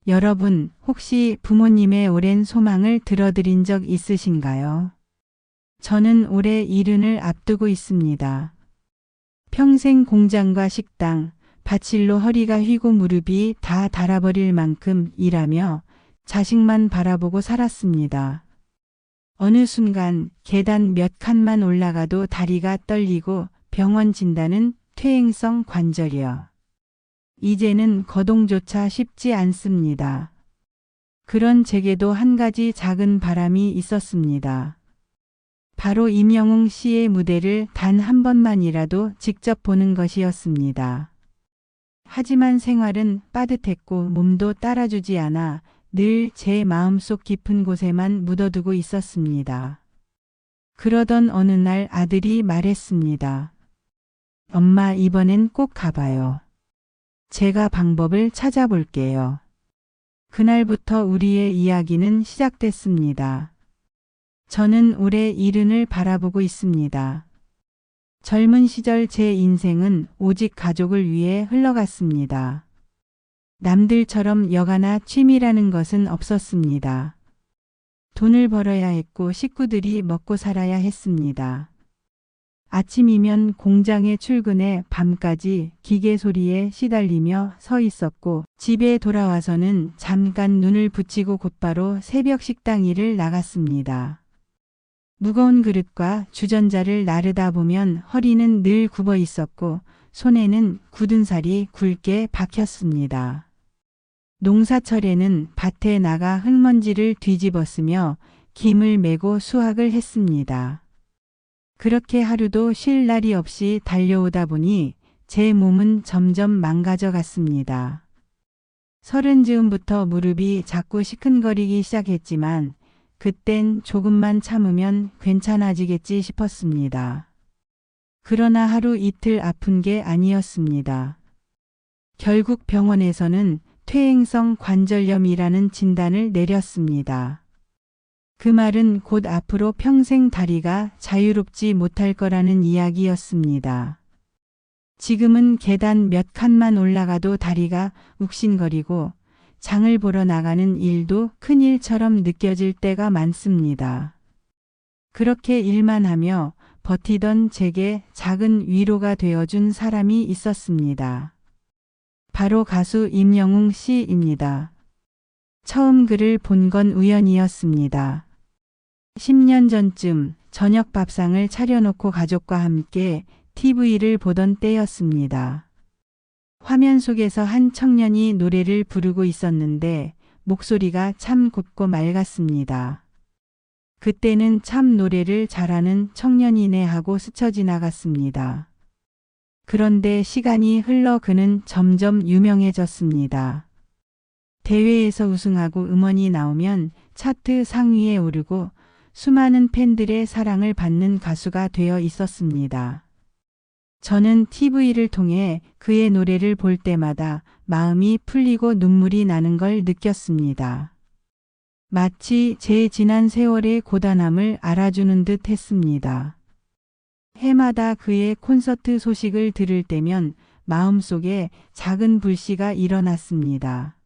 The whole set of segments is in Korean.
여러분, 혹시 부모님의 오랜 소망을 들어드린 적 있으신가요? 저는 올해 이른을 앞두고 있습니다. 평생 공장과 식당, 밭일로 허리가 휘고 무릎이 다 닳아버릴 만큼 일하며 자식만 바라보고 살았습니다. 어느 순간 계단 몇 칸만 올라가도 다리가 떨리고 병원 진단은 퇴행성 관절이요. 이제는 거동조차 쉽지 않습니다. 그런 제게도 한 가지 작은 바람이 있었습니다. 바로 임영웅 씨의 무대를 단 한 번만이라도 직접 보는 것이었습니다. 하지만 생활은 빠듯했고 몸도 따라주지 않아 늘 제 마음속 깊은 곳에만 묻어두고 있었습니다. 그러던 어느 날 아들이 말했습니다. 엄마, 이번엔 꼭 가봐요. 제가 방법을 찾아볼게요. 그날부터 우리의 이야기는 시작됐습니다. 저는 올해 이른을 바라보고 있습니다. 젊은 시절 제 인생은 오직 가족을 위해 흘러갔습니다. 남들처럼 여가나 취미라는 것은 없었습니다. 돈을 벌어야 했고 식구들이 먹고 살아야 했습니다. 아침이면 공장에 출근해 밤까지 기계 소리에 시달리며 서 있었고 집에 돌아와서는 잠깐 눈을 붙이고 곧바로 새벽 식당 일을 나갔습니다. 무거운 그릇과 주전자를 나르다 보면 허리는 늘 굽어 있었고 손에는 굳은 살이 굵게 박혔습니다. 농사철에는 밭에 나가 흙먼지를 뒤집었으며 김을 메고 수확을 했습니다. 그렇게 하루도 쉴 날이 없이 달려오다 보니 제 몸은 점점 망가져 갔습니다. 30즈음부터 무릎이 자꾸 시큰거리기 시작했지만 그땐 조금만 참으면 괜찮아지겠지 싶었습니다. 그러나 하루 이틀 아픈 게 아니었습니다. 결국 병원에서는 퇴행성 관절염이라는 진단을 내렸습니다. 그 말은 곧 앞으로 평생 다리가 자유롭지 못할 거라는 이야기였습니다. 지금은 계단 몇 칸만 올라가도 다리가 욱신거리고 장을 보러 나가는 일도 큰일처럼 느껴질 때가 많습니다. 그렇게 일만 하며 버티던 제게 작은 위로가 되어준 사람이 있었습니다. 바로 가수 임영웅 씨입니다. 처음 그를 본 건 우연이었습니다. 10년 전쯤 저녁 밥상을 차려놓고 가족과 함께 TV를 보던 때였습니다. 화면 속에서 한 청년이 노래를 부르고 있었는데 목소리가 참 곱고 맑았습니다. 그때는 참 노래를 잘하는 청년이네 하고 스쳐 지나갔습니다. 그런데 시간이 흘러 그는 점점 유명해졌습니다. 대회에서 우승하고 음원이 나오면 차트 상위에 오르고 수많은 팬들의 사랑을 받는 가수가 되어 있었습니다. 저는 TV를 통해 그의 노래를 볼 때마다 마음이 풀리고 눈물이 나는 걸 느꼈습니다. 마치 제 지난 세월의 고단함을 알아주는 듯 했습니다. 해마다 그의 콘서트 소식을 들을 때면 마음속에 작은 불씨가 일어났습니다.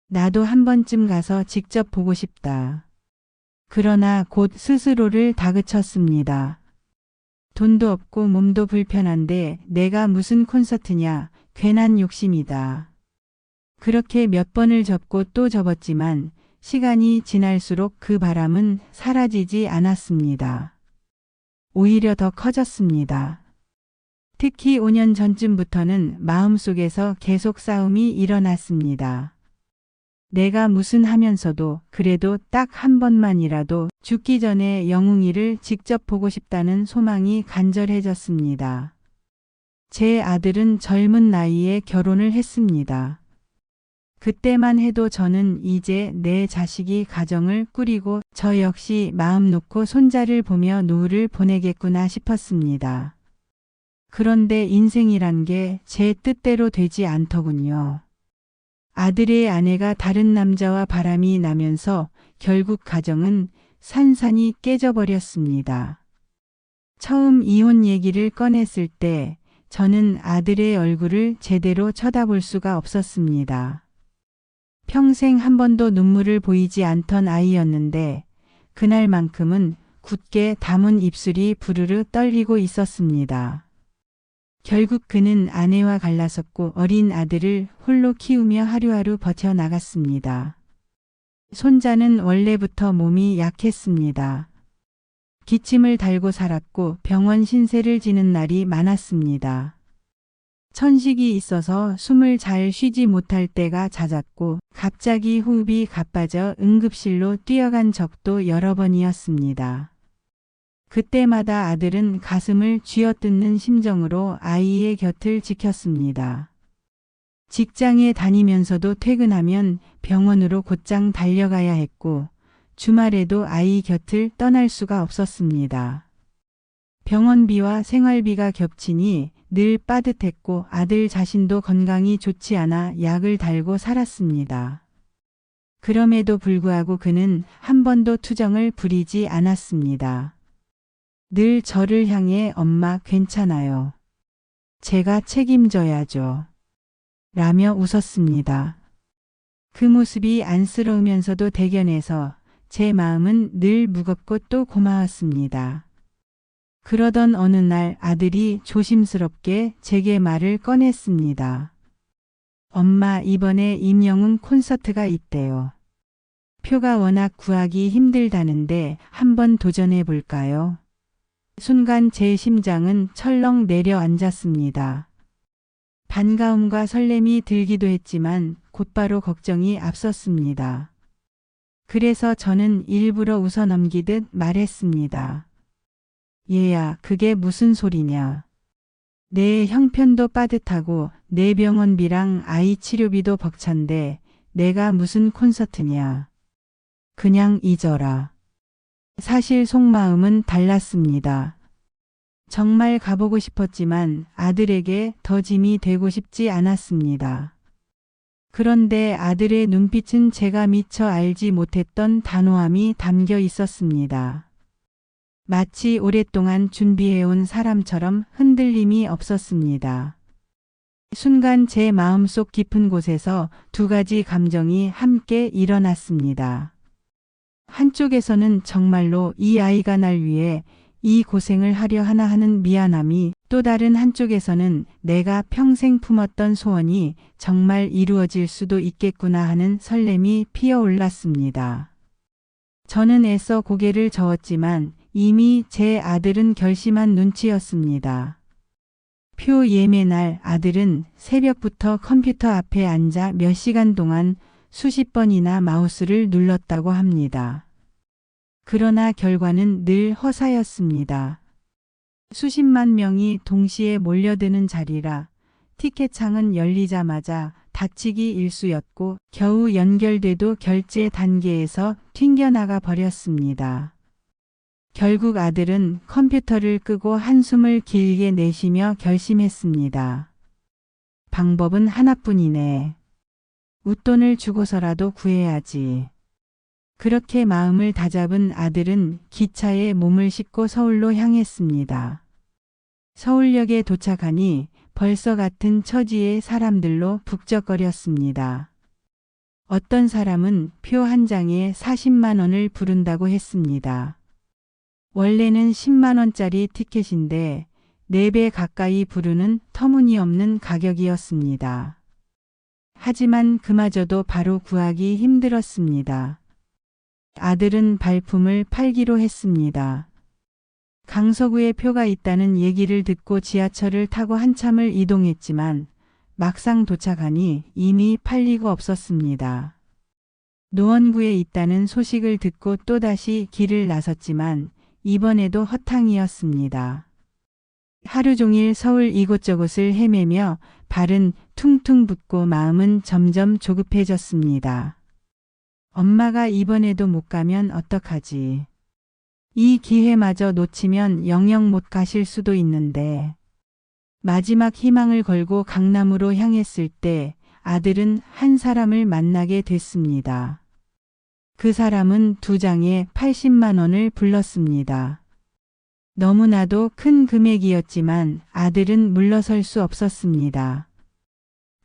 나도 한 번쯤 가서 직접 보고 싶다. 그러나 곧 스스로를 다그쳤습니다. 돈도 없고 몸도 불편한데 내가 무슨 콘서트냐, 괜한 욕심이다. 그렇게 몇 번을 접고 또 접었지만 시간이 지날수록 그 바람은 사라지지 않았습니다. 오히려 더 커졌습니다. 특히 5년 전쯤부터는 마음속에서 계속 싸움이 일어났습니다. 내가 무슨 하면서도 그래도 딱 한 번만이라도 죽기 전에 영웅이를 직접 보고 싶다는 소망이 간절해졌습니다. 제 아들은 젊은 나이에 결혼을 했습니다. 그때만 해도 저는 이제 내 자식이 가정을 꾸리고 저 역시 마음 놓고 손자를 보며 노후를 보내겠구나 싶었습니다. 그런데 인생이란 게 제 뜻대로 되지 않더군요. 아들의 아내가 다른 남자와 바람이 나면서 결국 가정은 산산이 깨져버렸습니다. 처음 이혼 얘기를 꺼냈을 때 저는 아들의 얼굴을 제대로 쳐다볼 수가 없었습니다. 평생 한 번도 눈물을 보이지 않던 아이였는데 그날만큼은 굳게 담은 입술이 부르르 떨리고 있었습니다. 결국 그는 아내와 갈라섰고 어린 아들을 홀로 키우며 하루하루 버텨나갔습니다. 손자는 원래부터 몸이 약했습니다. 기침을 달고 살았고 병원 신세를 지는 날이 많았습니다. 천식이 있어서 숨을 잘 쉬지 못할 때가 잦았고 갑자기 호흡이 가빠져 응급실로 뛰어간 적도 여러 번이었습니다. 그때마다 아들은 가슴을 쥐어뜯는 심정으로 아이의 곁을 지켰습니다. 직장에 다니면서도 퇴근하면 병원으로 곧장 달려가야 했고 주말에도 아이 곁을 떠날 수가 없었습니다. 병원비와 생활비가 겹치니 늘 빠듯했고 아들 자신도 건강이 좋지 않아 약을 달고 살았습니다. 그럼에도 불구하고 그는 한 번도 투정을 부리지 않았습니다. 늘 저를 향해 엄마 괜찮아요. 제가 책임져야죠. 라며 웃었습니다. 그 모습이 안쓰러우면서도 대견해서 제 마음은 늘 무겁고 또 고마웠습니다. 그러던 어느 날 아들이 조심스럽게 제게 말을 꺼냈습니다. 엄마 이번에 임영웅 콘서트가 있대요. 표가 워낙 구하기 힘들다는데 한번 도전해 볼까요? 순간 제 심장은 철렁 내려앉았습니다. 반가움과 설렘이 들기도 했지만 곧바로 걱정이 앞섰습니다. 그래서 저는 일부러 웃어 넘기듯 말했습니다. 얘야, 그게 무슨 소리냐. 내 형편도 빠듯하고 내 병원비랑 아이 치료비도 벅찬데 내가 무슨 콘서트냐. 그냥 잊어라. 사실 속마음은 달랐습니다. 정말 가보고 싶었지만 아들에게 더 짐이 되고 싶지 않았습니다. 그런데 아들의 눈빛은 제가 미처 알지 못했던 단호함이 담겨 있었습니다. 마치 오랫동안 준비해온 사람처럼 흔들림이 없었습니다. 순간 제 마음속 깊은 곳에서 두 가지 감정이 함께 일어났습니다. 한쪽에서는 정말로 이 아이가 날 위해 이 고생을 하려 하나 하는 미안함이, 또 다른 한쪽에서는 내가 평생 품었던 소원이 정말 이루어질 수도 있겠구나 하는 설렘이 피어올랐습니다. 저는 애써 고개를 저었지만 이미 제 아들은 결심한 눈치였습니다. 표 예매 날 아들은 새벽부터 컴퓨터 앞에 앉아 몇 시간 동안 수십 번이나 마우스를 눌렀다고 합니다. 그러나 결과는 늘 허사였습니다. 수십만 명이 동시에 몰려드는 자리라 티켓창은 열리자마자 닫히기 일쑤였고 겨우 연결돼도 결제 단계에서 튕겨나가 버렸습니다. 결국 아들은 컴퓨터를 끄고 한숨을 길게 내쉬며 결심했습니다. 방법은 하나뿐이네. 웃돈을 주고서라도 구해야지. 그렇게 마음을 다잡은 아들은 기차에 몸을 싣고 서울로 향했습니다. 서울역에 도착하니 벌써 같은 처지의 사람들로 북적거렸습니다. 어떤 사람은 표 한 장에 40만 원을 부른다고 했습니다. 원래는 10만 원짜리 티켓인데 4배 가까이 부르는 터무니없는 가격이었습니다. 하지만 그마저도 바로 구하기 힘들었습니다. 아들은 발품을 팔기로 했습니다. 강서구에 표가 있다는 얘기를 듣고 지하철을 타고 한참을 이동했지만 막상 도착하니 이미 팔리고 없었습니다. 노원구에 있다는 소식을 듣고 또다시 길을 나섰지만 이번에도 허탕이었습니다. 하루 종일 서울 이곳저곳을 헤매며 발은 퉁퉁 붓고 마음은 점점 조급해졌습니다. 엄마가 이번에도 못 가면 어떡하지? 이 기회마저 놓치면 영영 못 가실 수도 있는데. 마지막 희망을 걸고 강남으로 향했을 때 아들은 한 사람을 만나게 됐습니다. 그 사람은 2장에 80만 원을 불렀습니다. 너무나도 큰 금액이었지만 아들은 물러설 수 없었습니다.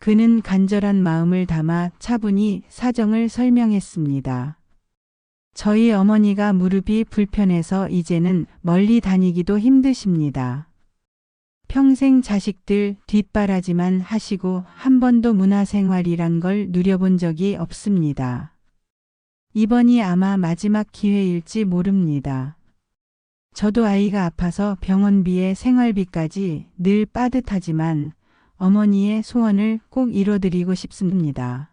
그는 간절한 마음을 담아 차분히 사정을 설명했습니다. 저희 어머니가 무릎이 불편해서 이제는 멀리 다니기도 힘드십니다. 평생 자식들 뒷바라지만 하시고 한 번도 문화생활이란 걸 누려본 적이 없습니다. 이번이 아마 마지막 기회일지 모릅니다. 저도 아이가 아파서 병원비에 생활비까지 늘 빠듯하지만 어머니의 소원을 꼭 이뤄드리고 싶습니다.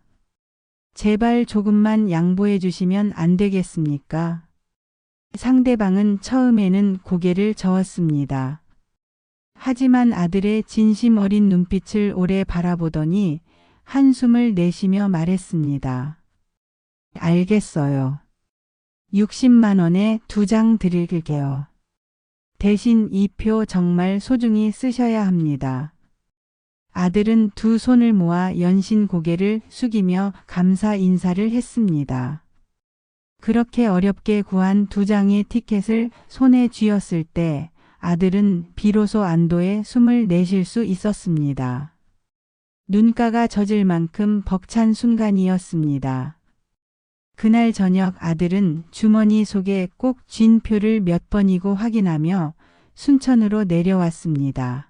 제발 조금만 양보해 주시면 안 되겠습니까? 상대방은 처음에는 고개를 저었습니다. 하지만 아들의 진심 어린 눈빛을 오래 바라보더니 한숨을 내쉬며 말했습니다. 알겠어요. 60만 원에 2장 드릴게요. 대신 이 표 정말 소중히 쓰셔야 합니다. 아들은 두 손을 모아 연신 고개를 숙이며 감사 인사를 했습니다. 그렇게 어렵게 구한 2장의 티켓을 손에 쥐었을 때 아들은 비로소 안도의 숨을 내쉴 수 있었습니다. 눈가가 젖을 만큼 벅찬 순간이었습니다. 그날 저녁 아들은 주머니 속에 꼭 쥔 표를 몇 번이고 확인하며 순천으로 내려왔습니다.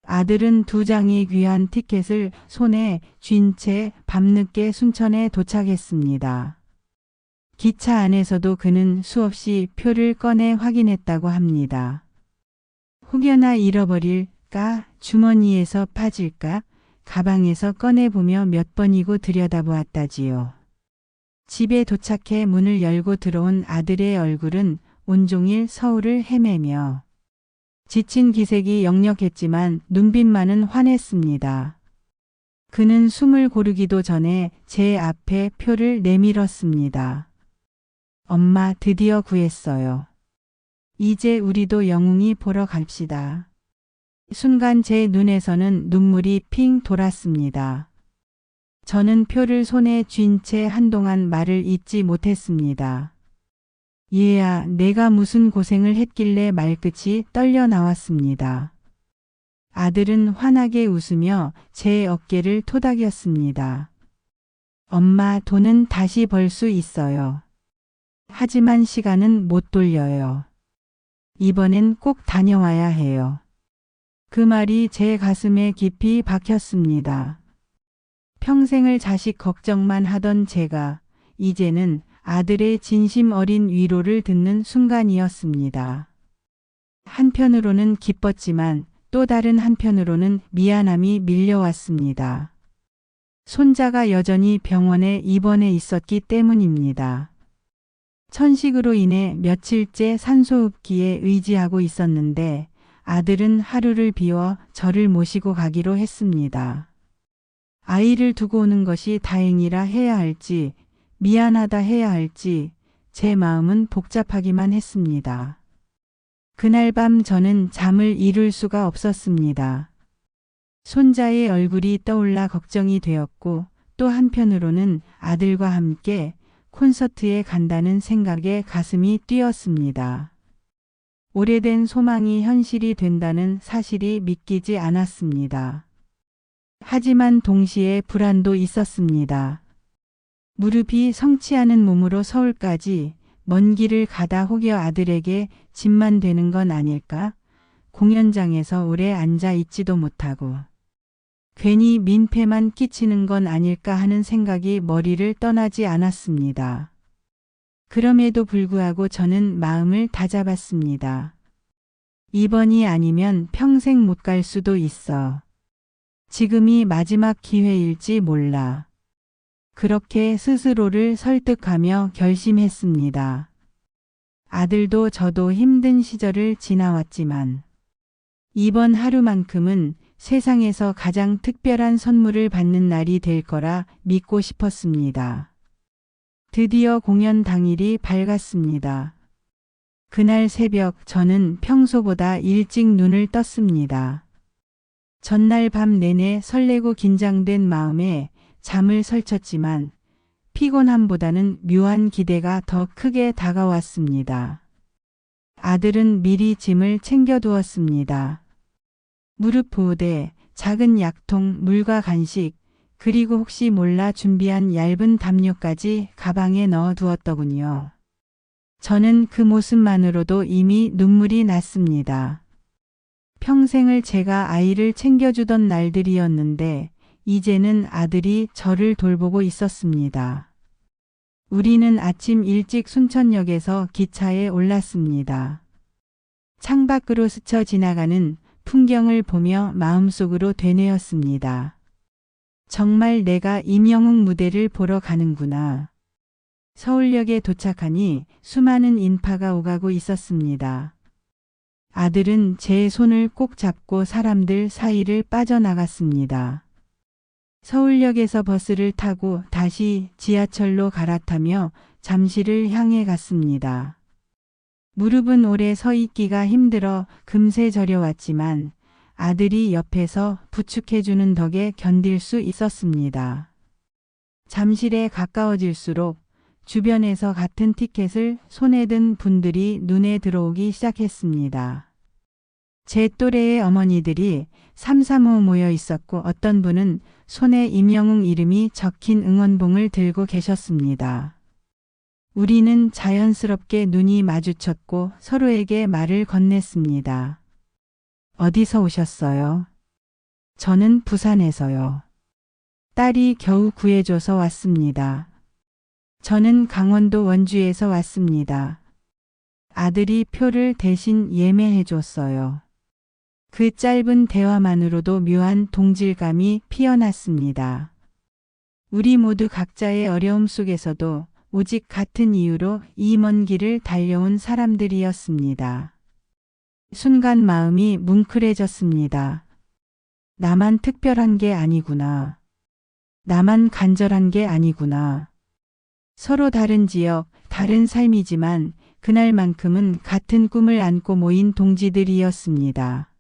아들은 2장의 귀한 티켓을 손에 쥔 채 밤늦게 순천에 도착했습니다. 기차 안에서도 그는 수없이 표를 꺼내 확인했다고 합니다. 혹여나 잃어버릴까, 주머니에서 빠질까, 가방에서 꺼내보며 몇 번이고 들여다보았다지요. 집에 도착해 문을 열고 들어온 아들의 얼굴은 온종일 서울을 헤매며 지친 기색이 역력했지만 눈빛만은 환했습니다. 그는 숨을 고르기도 전에 제 앞에 표를 내밀었습니다. 엄마 드디어 구했어요. 이제 우리도 영웅이 보러 갑시다. 순간 제 눈에서는 눈물이 핑 돌았습니다. 저는 표를 손에 쥔 채 한동안 말을 잇지 못했습니다. 얘야, 내가 무슨 고생을 했길래 말끝이 떨려 나왔습니다. 아들은 환하게 웃으며 제 어깨를 토닥였습니다. 엄마, 돈은 다시 벌 수 있어요. 하지만 시간은 못 돌려요. 이번엔 꼭 다녀와야 해요. 그 말이 제 가슴에 깊이 박혔습니다. 평생을 자식 걱정만 하던 제가 이제는 아들의 진심 어린 위로를 듣는 순간이었습니다. 한편으로는 기뻤지만 또 다른 한편으로는 미안함이 밀려왔습니다. 손자가 여전히 병원에 입원해 있었기 때문입니다. 천식으로 인해 며칠째 산소흡기에 의지하고 있었는데 아들은 하루를 비워 저를 모시고 가기로 했습니다. 아이를 두고 오는 것이 다행이라 해야 할지 미안하다 해야 할지 제 마음은 복잡하기만 했습니다. 그날 밤 저는 잠을 이룰 수가 없었습니다. 손자의 얼굴이 떠올라 걱정이 되었고 또 한편으로는 아들과 함께 콘서트에 간다는 생각에 가슴이 뛰었습니다. 오래된 소망이 현실이 된다는 사실이 믿기지 않았습니다. 하지만 동시에 불안도 있었습니다. 무릎이 성치 않은 몸으로 서울까지 먼 길을 가다 혹여 아들에게 짐만 되는 건 아닐까? 공연장에서 오래 앉아 있지도 못하고 괜히 민폐만 끼치는 건 아닐까 하는 생각이 머리를 떠나지 않았습니다. 그럼에도 불구하고 저는 마음을 다잡았습니다. 이번이 아니면 평생 못 갈 수도 있어. 지금이 마지막 기회일지 몰라. 그렇게 스스로를 설득하며 결심했습니다. 아들도 저도 힘든 시절을 지나왔지만 이번 하루만큼은 세상에서 가장 특별한 선물을 받는 날이 될 거라 믿고 싶었습니다. 드디어 공연 당일이 밝았습니다. 그날 새벽 저는 평소보다 일찍 눈을 떴습니다. 전날 밤 내내 설레고 긴장된 마음에 잠을 설쳤지만 피곤함보다는 묘한 기대가 더 크게 다가왔습니다. 아들은 미리 짐을 챙겨두었습니다. 무릎 보호대, 작은 약통, 물과 간식, 그리고 혹시 몰라 준비한 얇은 담요까지 가방에 넣어 두었더군요. 저는 그 모습만으로도 이미 눈물이 났습니다. 평생을 제가 아이를 챙겨주던 날들이었는데 이제는 아들이 저를 돌보고 있었습니다. 우리는 아침 일찍 순천역에서 기차에 올랐습니다. 창밖으로 스쳐 지나가는 풍경을 보며 마음속으로 되뇌었습니다. 정말 내가 임영웅 무대를 보러 가는구나. 서울역에 도착하니 수많은 인파가 오가고 있었습니다. 아들은 제 손을 꼭 잡고 사람들 사이를 빠져나갔습니다. 서울역에서 버스를 타고 다시 지하철로 갈아타며 잠실을 향해 갔습니다. 무릎은 오래 서 있기가 힘들어 금세 저려왔지만 아들이 옆에서 부축해주는 덕에 견딜 수 있었습니다. 잠실에 가까워질수록 주변에서 같은 티켓을 손에 든 분들이 눈에 들어오기 시작했습니다. 제 또래의 어머니들이 삼삼오오 모여 있었고 어떤 분은 손에 임영웅 이름이 적힌 응원봉을 들고 계셨습니다. 우리는 자연스럽게 눈이 마주쳤고 서로에게 말을 건넸습니다. 어디서 오셨어요? 저는 부산에서요. 딸이 겨우 구해줘서 왔습니다. 저는 강원도 원주에서 왔습니다. 아들이 표를 대신 예매해줬어요. 그 짧은 대화만으로도 묘한 동질감이 피어났습니다. 우리 모두 각자의 어려움 속에서도 오직 같은 이유로 이 먼 길을 달려온 사람들이었습니다. 순간 마음이 뭉클해졌습니다. 나만 특별한 게 아니구나. 나만 간절한 게 아니구나. 서로 다른 지역, 다른 삶이지만 그날만큼은 같은 꿈을 안고 모인 동지들이었습니다.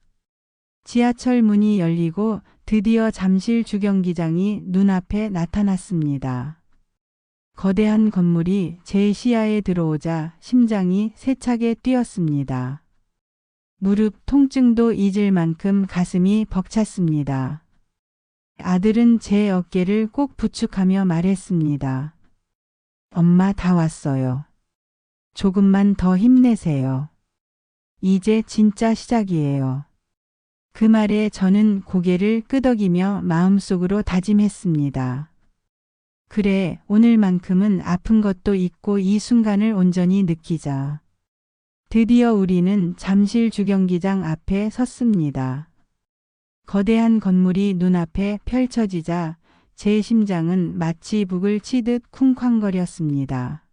지하철 문이 열리고 드디어 잠실 주경기장이 눈앞에 나타났습니다. 거대한 건물이 제 시야에 들어오자 심장이 세차게 뛰었습니다. 무릎 통증도 잊을 만큼 가슴이 벅찼습니다. 아들은 제 어깨를 꼭 부축하며 말했습니다. 엄마 다 왔어요. 조금만 더 힘내세요. 이제 진짜 시작이에요. 그 말에 저는 고개를 끄덕이며 마음속으로 다짐했습니다. 그래, 오늘만큼은 아픈 것도 잊고 이 순간을 온전히 느끼자. 드디어 우리는 잠실 주경기장 앞에 섰습니다. 거대한 건물이 눈앞에 펼쳐지자 제 심장은 마치 북을 치듯 쿵쾅거렸습니다.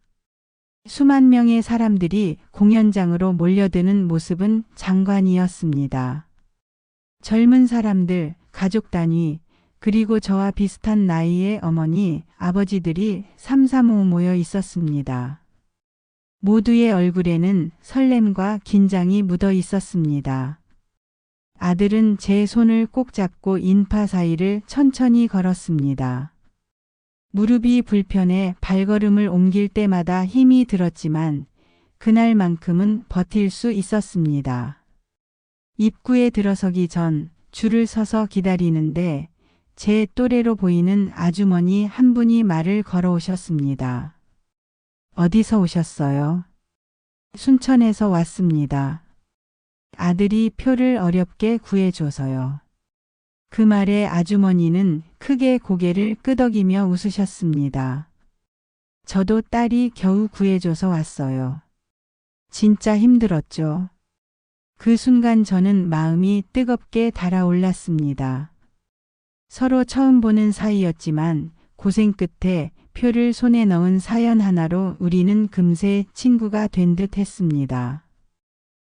수만 명의 사람들이 공연장으로 몰려드는 모습은 장관이었습니다. 젊은 사람들, 가족 단위, 그리고 저와 비슷한 나이의 어머니, 아버지들이 삼삼오오 모여 있었습니다. 모두의 얼굴에는 설렘과 긴장이 묻어 있었습니다. 아들은 제 손을 꼭 잡고 인파 사이를 천천히 걸었습니다. 무릎이 불편해 발걸음을 옮길 때마다 힘이 들었지만 그날만큼은 버틸 수 있었습니다. 입구에 들어서기 전 줄을 서서 기다리는데 제 또래로 보이는 아주머니 한 분이 말을 걸어오셨습니다. 어디서 오셨어요? 순천에서 왔습니다. 아들이 표를 어렵게 구해줘서요. 그 말에 아주머니는 크게 고개를 끄덕이며 웃으셨습니다. 저도 딸이 겨우 구해줘서 왔어요. 진짜 힘들었죠. 그 순간 저는 마음이 뜨겁게 달아올랐습니다. 서로 처음 보는 사이였지만 고생 끝에 표를 손에 넣은 사연 하나로 우리는 금세 친구가 된 듯 했습니다.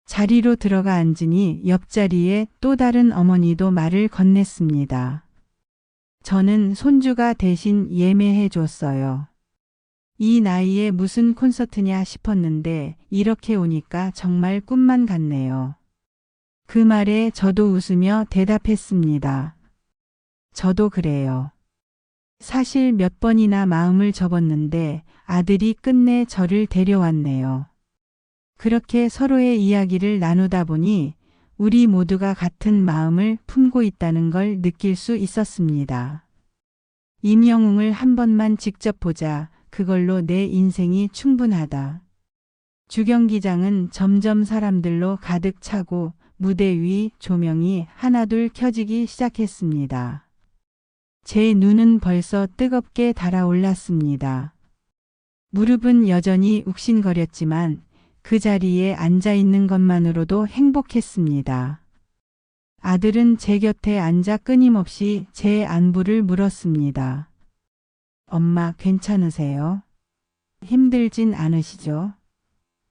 자리로 들어가 앉으니 옆자리에 또 다른 어머니도 말을 건넸습니다. 저는 손주가 대신 예매해 줬어요. 이 나이에 무슨 콘서트냐 싶었는데 이렇게 오니까 정말 꿈만 같네요. 그 말에 저도 웃으며 대답했습니다. 저도 그래요. 사실 몇 번이나 마음을 접었는데 아들이 끝내 저를 데려왔네요. 그렇게 서로의 이야기를 나누다 보니 우리 모두가 같은 마음을 품고 있다는 걸 느낄 수 있었습니다. 임영웅을 한 번만 직접 보자. 그걸로 내 인생이 충분하다. 주경기장은 점점 사람들로 가득 차고 무대 위 조명이 하나둘 켜지기 시작했습니다. 제 눈은 벌써 뜨겁게 달아올랐습니다. 무릎은 여전히 욱신거렸지만 그 자리에 앉아 있는 것만으로도 행복했습니다. 아들은 제 곁에 앉아 끊임없이 제 안부를 물었습니다. 엄마 괜찮으세요? 힘들진 않으시죠?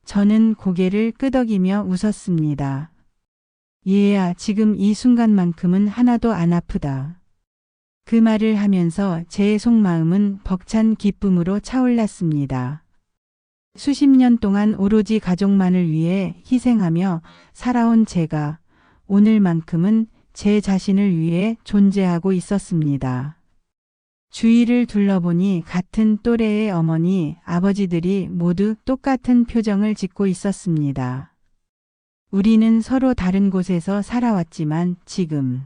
저는 고개를 끄덕이며 웃었습니다. 얘야, 지금 이 순간만큼은 하나도 안 아프다. 그 말을 하면서 제 속마음은 벅찬 기쁨으로 차올랐습니다. 수십 년 동안 오로지 가족만을 위해 희생하며 살아온 제가 오늘만큼은 제 자신을 위해 존재하고 있었습니다. 주위를 둘러보니 같은 또래의 어머니, 아버지들이 모두 똑같은 표정을 짓고 있었습니다. 우리는 서로 다른 곳에서 살아왔지만 지금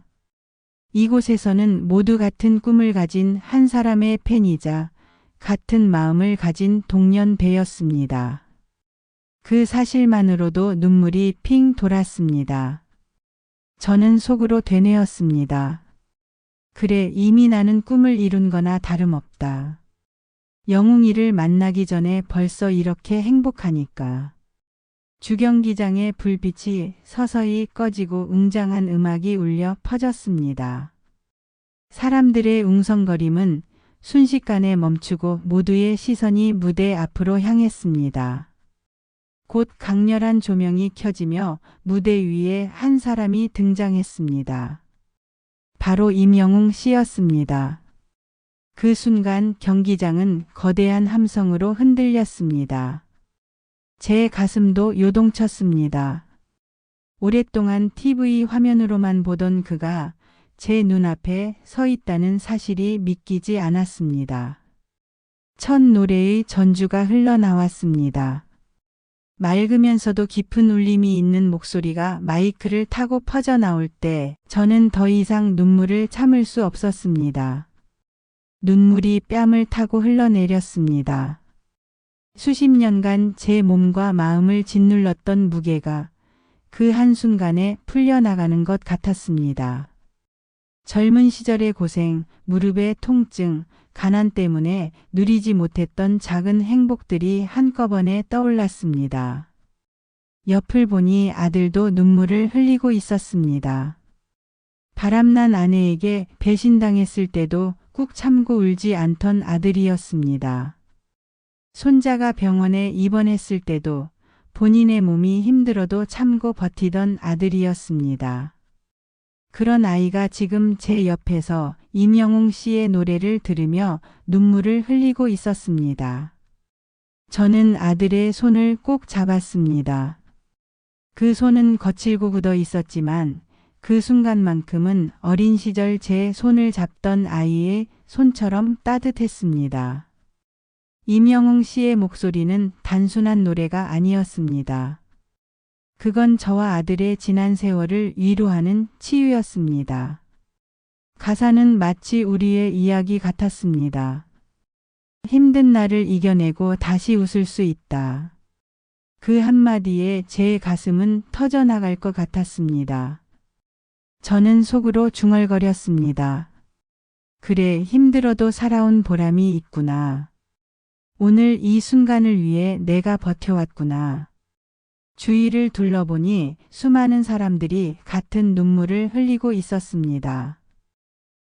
이곳에서는 모두 같은 꿈을 가진 한 사람의 팬이자 같은 마음을 가진 동년배였습니다. 그 사실만으로도 눈물이 핑 돌았습니다. 저는 속으로 되뇌었습니다. 그래, 이미 나는 꿈을 이룬 거나 다름없다. 영웅이를 만나기 전에 벌써 이렇게 행복하니까. 주경기장의 불빛이 서서히 꺼지고 웅장한 음악이 울려 퍼졌습니다. 사람들의 웅성거림은 순식간에 멈추고 모두의 시선이 무대 앞으로 향했습니다. 곧 강렬한 조명이 켜지며 무대 위에 한 사람이 등장했습니다. 바로 임영웅 씨였습니다. 그 순간 경기장은 거대한 함성으로 흔들렸습니다. 제 가슴도 요동쳤습니다. 오랫동안 TV 화면으로만 보던 그가 제 눈앞에 서 있다는 사실이 믿기지 않았습니다. 첫 노래의 전주가 흘러나왔습니다. 맑으면서도 깊은 울림이 있는 목소리가 마이크를 타고 퍼져나올 때 저는 더 이상 눈물을 참을 수 없었습니다. 눈물이 뺨을 타고 흘러내렸습니다. 수십 년간 제 몸과 마음을 짓눌렀던 무게가 그 한순간에 풀려나가는 것 같았습니다. 젊은 시절의 고생, 무릎의 통증, 가난 때문에 누리지 못했던 작은 행복들이 한꺼번에 떠올랐습니다. 옆을 보니 아들도 눈물을 흘리고 있었습니다. 바람난 아내에게 배신당했을 때도 꾹 참고 울지 않던 아들이었습니다. 손자가 병원에 입원했을 때도 본인의 몸이 힘들어도 참고 버티던 아들이었습니다. 그런 아이가 지금 제 옆에서 임영웅 씨의 노래를 들으며 눈물을 흘리고 있었습니다. 저는 아들의 손을 꼭 잡았습니다. 그 손은 거칠고 굳어 있었지만 그 순간만큼은 어린 시절 제 손을 잡던 아이의 손처럼 따뜻했습니다. 임영웅 씨의 목소리는 단순한 노래가 아니었습니다. 그건 저와 아들의 지난 세월을 위로하는 치유였습니다. 가사는 마치 우리의 이야기 같았습니다. 힘든 날을 이겨내고 다시 웃을 수 있다. 그 한마디에 제 가슴은 터져나갈 것 같았습니다. 저는 속으로 중얼거렸습니다. 그래, 힘들어도 살아온 보람이 있구나. 오늘 이 순간을 위해 내가 버텨왔구나. 주위를 둘러보니 수많은 사람들이 같은 눈물을 흘리고 있었습니다.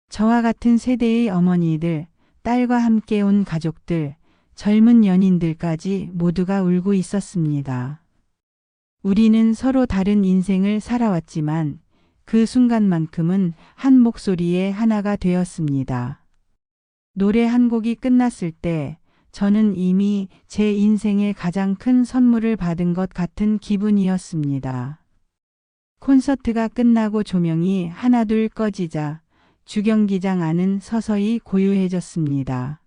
저와 같은 세대의 어머니들, 딸과 함께 온 가족들, 젊은 연인들까지 모두가 울고 있었습니다. 우리는 서로 다른 인생을 살아왔지만 그 순간만큼은 한 목소리에 하나가 되었습니다. 노래 한 곡이 끝났을 때 저는 이미 제 인생의 가장 큰 선물을 받은 것 같은 기분이었습니다. 콘서트가 끝나고 조명이 하나둘 꺼지자 주경기장 안은 서서히 고요해졌습니다.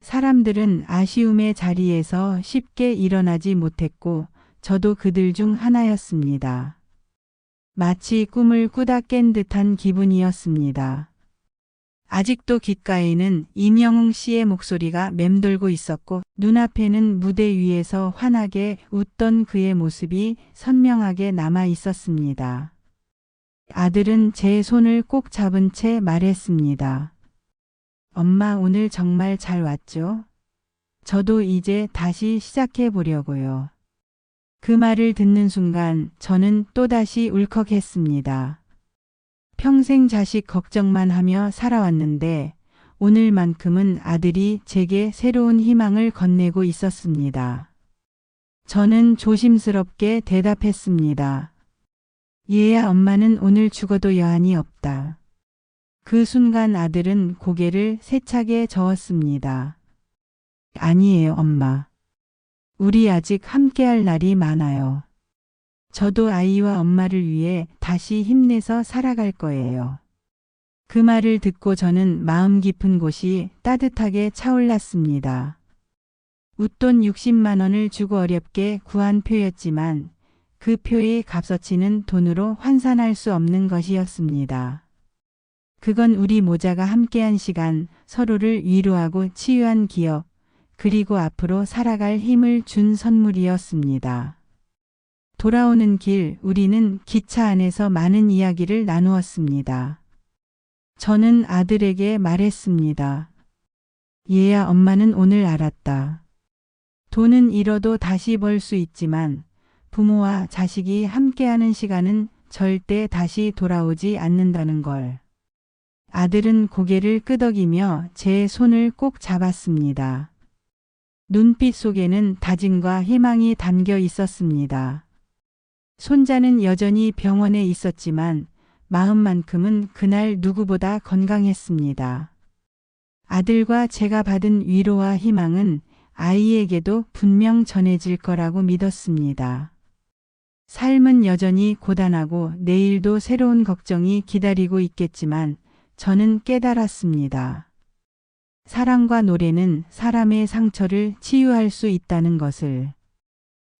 사람들은 아쉬움의 자리에서 쉽게 일어나지 못했고 저도 그들 중 하나였습니다. 마치 꿈을 꾸다 깬 듯한 기분이었습니다. 아직도 귓가에는 임영웅 씨의 목소리가 맴돌고 있었고 눈앞에는 무대 위에서 환하게 웃던 그의 모습이 선명하게 남아 있었습니다. 아들은 제 손을 꼭 잡은 채 말했습니다. 엄마, 오늘 정말 잘 왔죠? 저도 이제 다시 시작해 보려고요. 그 말을 듣는 순간 저는 또다시 울컥했습니다. 평생 자식 걱정만 하며 살아왔는데 오늘만큼은 아들이 제게 새로운 희망을 건네고 있었습니다. 저는 조심스럽게 대답했습니다. 얘야, 엄마는 오늘 죽어도 여한이 없다. 그 순간 아들은 고개를 세차게 저었습니다. 아니에요, 엄마. 우리 아직 함께할 날이 많아요. 저도 아이와 엄마를 위해 다시 힘내서 살아갈 거예요. 그 말을 듣고 저는 마음 깊은 곳이 따뜻하게 차올랐습니다. 웃돈 60만 원을 주고 어렵게 구한 표였지만 그 표의 값어치는 돈으로 환산할 수 없는 것이었습니다. 그건 우리 모자가 함께한 시간, 서로를 위로하고 치유한 기억, 그리고 앞으로 살아갈 힘을 준 선물이었습니다. 돌아오는 길, 우리는 기차 안에서 많은 이야기를 나누었습니다. 저는 아들에게 말했습니다. 얘야, 엄마는 오늘 알았다. 돈은 잃어도 다시 벌 수 있지만 부모와 자식이 함께하는 시간은 절대 다시 돌아오지 않는다는 걸. 아들은 고개를 끄덕이며 제 손을 꼭 잡았습니다. 눈빛 속에는 다짐과 희망이 담겨 있었습니다. 손자는 여전히 병원에 있었지만 마음만큼은 그날 누구보다 건강했습니다. 아들과 제가 받은 위로와 희망은 아이에게도 분명 전해질 거라고 믿었습니다. 삶은 여전히 고단하고 내일도 새로운 걱정이 기다리고 있겠지만 저는 깨달았습니다. 사랑과 노래는 사람의 상처를 치유할 수 있다는 것을.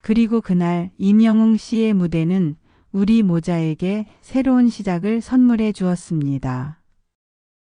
그리고 그날 임영웅 씨의 무대는 우리 모자에게 새로운 시작을 선물해 주었습니다.